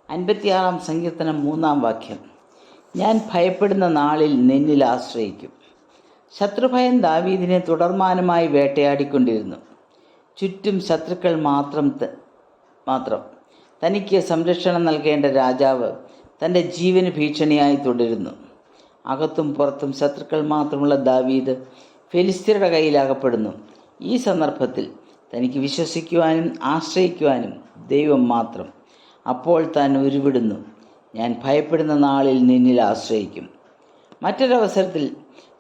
56 സങ്കീർത്തനം 3 വാക്യം. ഞാൻ ഭയപ്പെടുന്ന നാളിൽ നിന്നിൽ ആശ്രയിക്കും. ശത്രുഭയം ദാവീദിനെ തുടർമാനമായി വേട്ടയാടിക്കൊണ്ടിരുന്നു. ചുറ്റും ശത്രുക്കൾ മാത്രം. തനിക്ക് സംരക്ഷണം നൽകേണ്ട രാജാവ് തൻ്റെ ജീവന് ഭീഷണിയായി തുടരുന്നു. അകത്തും പുറത്തും ശത്രുക്കൾ മാത്രമുള്ള ദാവീദ് ഫെലിസ്ത്യരുടെ കയ്യിലകപ്പെടുന്നു. ഈ സന്ദർഭത്തിൽ തനിക്ക് വിശ്വസിക്കുവാനും ആശ്രയിക്കുവാനും ദൈവം മാത്രം. അപ്പോൾ താൻ ഉരുവിടുന്നു, ഞാൻ ഭയപ്പെടുന്ന നാളിൽ നിന്നിൽ ആശ്രയിക്കും. മറ്റൊരവസരത്തിൽ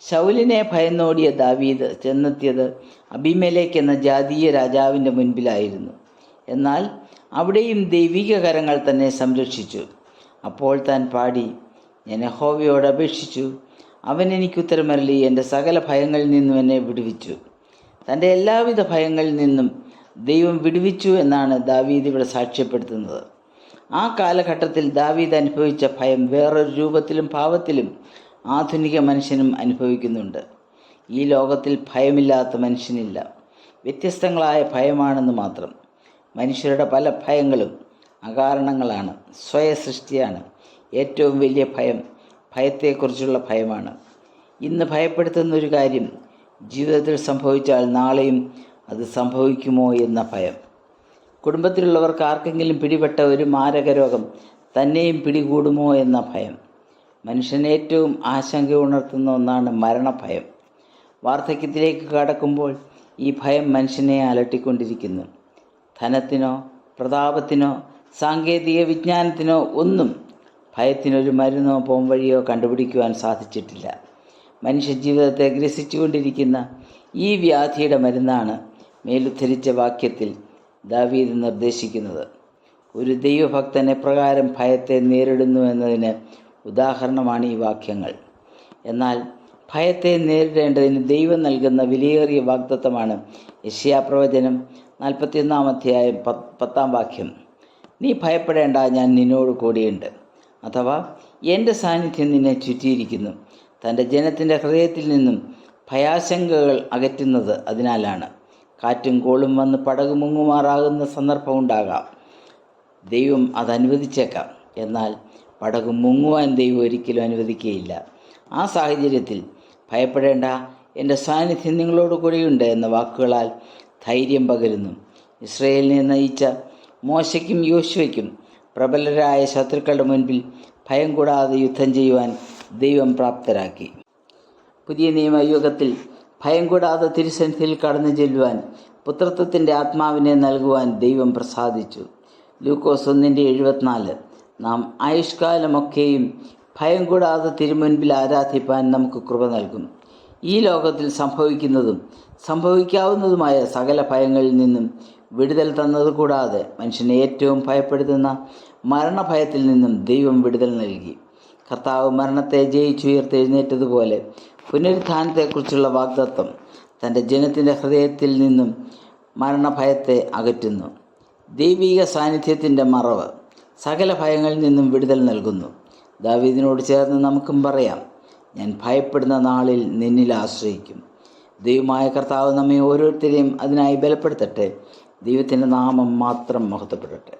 ശൗലിനെ ഭയന്നോടിയ ദാവീദ് ചെന്നെത്തിയത് അബീമേലെക്ക് എന്ന ജാതീയ രാജാവിൻ്റെ മുൻപിലായിരുന്നു. എന്നാൽ അവിടെയും ദൈവിക കരങ്ങൾ തന്നെ സംരക്ഷിച്ചു. അപ്പോൾ താൻ പാടി, ഞാൻ യഹോവയോട് അപേക്ഷിച്ചു, അവൻ എനിക്ക് ഉത്തരമരുളി, എൻ്റെ സകല ഭയങ്ങളിൽ നിന്നും എന്നെ വിടുവിച്ചു. തൻ്റെ എല്ലാവിധ ഭയങ്ങളിൽ നിന്നും ദൈവം വിടുവിച്ചു എന്നാണ് ദാവീദ് ഇവിടെ സാക്ഷ്യപ്പെടുത്തുന്നത്. ആ കാലഘട്ടത്തിൽ ദാവീദ് അനുഭവിച്ച ഭയം വേറൊരു രൂപത്തിലും ഭാവത്തിലും ആധുനിക മനുഷ്യനും അനുഭവിക്കുന്നുണ്ട്. ഈ ലോകത്തിൽ ഭയമില്ലാത്ത മനുഷ്യനില്ല. വ്യത്യസ്തങ്ങളായ ഭയമാണെന്ന് മാത്രം. മനുഷ്യരുടെ പല ഭയങ്ങളും അകാരണങ്ങളാണ്, സ്വയസൃഷ്ടിയാണ്. ഏറ്റവും വലിയ ഭയം ഭയത്തെക്കുറിച്ചുള്ള ഭയമാണ്. ഇന്ന് ഭയപ്പെടുത്തുന്ന ഒരു കാര്യം ജീവിതത്തിൽ സംഭവിച്ചാൽ നാളെയും അത് സംഭവിക്കുമോ എന്ന ഭയം. കുടുംബത്തിലുള്ളവർക്ക് ആർക്കെങ്കിലും പിടിപെട്ട ഒരു മാരക രോഗം തന്നെയും പിടികൂടുമോ എന്ന ഭയം. മനുഷ്യന് ഏറ്റവും ആശങ്ക ഉണർത്തുന്ന ഒന്നാണ് മരണഭയം. വാർദ്ധക്യത്തിലേക്ക് കടക്കുമ്പോൾ ഈ ഭയം മനുഷ്യനെ അലട്ടിക്കൊണ്ടിരിക്കുന്നു. ധനത്തിനോ പ്രതാപത്തിനോ സാങ്കേതിക വിജ്ഞാനത്തിനോ ഒന്നും ഭയത്തിനൊരു മരുന്നോ പോംവഴിയോ കണ്ടുപിടിക്കുവാൻ സാധിച്ചിട്ടില്ല. മനുഷ്യജീവിതത്തെ ഗ്രസിച്ചുകൊണ്ടിരിക്കുന്ന ഈ വ്യാധിയുടെ മരുന്നാണ് മേലുദ്ധരിച്ച വാക്യത്തിൽ ദാവീദ് നിർദ്ദേശിക്കുന്നത്. ഒരു ദൈവഭക്തൻ എപ്രകാരം ഭയത്തെ നേരിടുന്നു എന്നതിന് ഉദാഹരണമാണ് ഈ വാക്യങ്ങൾ. എന്നാൽ ഭയത്തെ നേരിടേണ്ടതിന് ദൈവം നൽകുന്ന വിലയേറിയ വാഗ്ദത്തമാണ് യെശയ്യാപ്രവചനം 41 അധ്യായം 10 വാക്യം. നീ ഭയപ്പെടേണ്ട, ഞാൻ നിന്നോട് കൂടിയുണ്ട്. അഥവാ എൻ്റെ സാന്നിധ്യം നിന്നെ ചുറ്റിയിരിക്കുന്നു. തൻ്റെ ജനത്തിൻ്റെ ഹൃദയത്തിൽ നിന്നും ഭയാശങ്കകൾ അകറ്റുന്നത് അതിനാലാണ്. കാറ്റും കോളും വന്ന് പടക് മുങ്ങുമാറാകുന്ന സന്ദർഭമുണ്ടാകാം. ദൈവം അതനുവദിച്ചേക്കാം. എന്നാൽ പടക് മുങ്ങുവാൻ ദൈവം ഒരിക്കലും അനുവദിക്കുകയില്ല. ആ സാഹചര്യത്തിൽ ഭയപ്പെടേണ്ട, എൻ്റെ സാന്നിധ്യം നിങ്ങളോട് കൂടെയുണ്ട് എന്ന വാക്കുകളാൽ ധൈര്യം പകരുന്നു. ഇസ്രായേലിനെ നയിച്ച മോശയ്ക്കും യോശുവയ്ക്കും പ്രബലരായ ശത്രുക്കളുടെ മുൻപിൽ ഭയം കൂടാതെ യുദ്ധം ചെയ്യുവാൻ ദൈവം പ്രാപ്തരാക്കി. പുതിയ നിയമയുഗത്തിൽ ഭയം കൂടാതെ തിരുസന്നിധിയിൽ കടന്നു ചെല്ലുവാൻ പുത്രത്വത്തിൻ്റെ ആത്മാവിനെ നൽകുവാൻ ദൈവം പ്രസാദിച്ചു. ലൂക്കോസ് 1:74. നാം ആയുഷ്കാലമൊക്കെയും ഭയം കൂടാതെ തിരുമുൻപിൽ ആരാധിപ്പാൻ നമുക്ക് കൃപ നൽകും. ഈ ലോകത്തിൽ സംഭവിക്കുന്നതും സംഭവിക്കാവുന്നതുമായ സകല ഭയങ്ങളിൽ നിന്നും വിടുതൽ തന്നതുകൂടാതെ മനുഷ്യനെ ഏറ്റവും ഭയപ്പെടുത്തുന്ന മരണഭയത്തിൽ നിന്നും ദൈവം വിടുതൽ നൽകി. കർത്താവ് മരണത്തെ ജയിച്ചുയർത്തെഴുന്നേറ്റതുപോലെ പുനരുത്ഥാനത്തെക്കുറിച്ചുള്ള വാഗ്ദത്തം തൻ്റെ ജനത്തിൻ്റെ ഹൃദയത്തിൽ നിന്നും മരണഭയത്തെ അകറ്റുന്നു. ദൈവിക സാന്നിധ്യത്തിൻ്റെ മറവ് സകല ഭയങ്ങളിൽ നിന്നും വിടുതൽ നൽകുന്നു. ദാവീദിനോട് ചേർന്ന് നമുക്കും പറയാം, ഞാൻ ഭയപ്പെടുന്ന നാളിൽ നിന്നിൽ ആശ്രയിക്കും. ദൈവമായ കർത്താവ് നമ്മെ ഓരോരുത്തരെയും അതിനായി ബലപ്പെടുത്തട്ടെ. ദൈവത്തിൻ്റെ നാമം മാത്രം മഹത്വപ്പെടട്ടെ.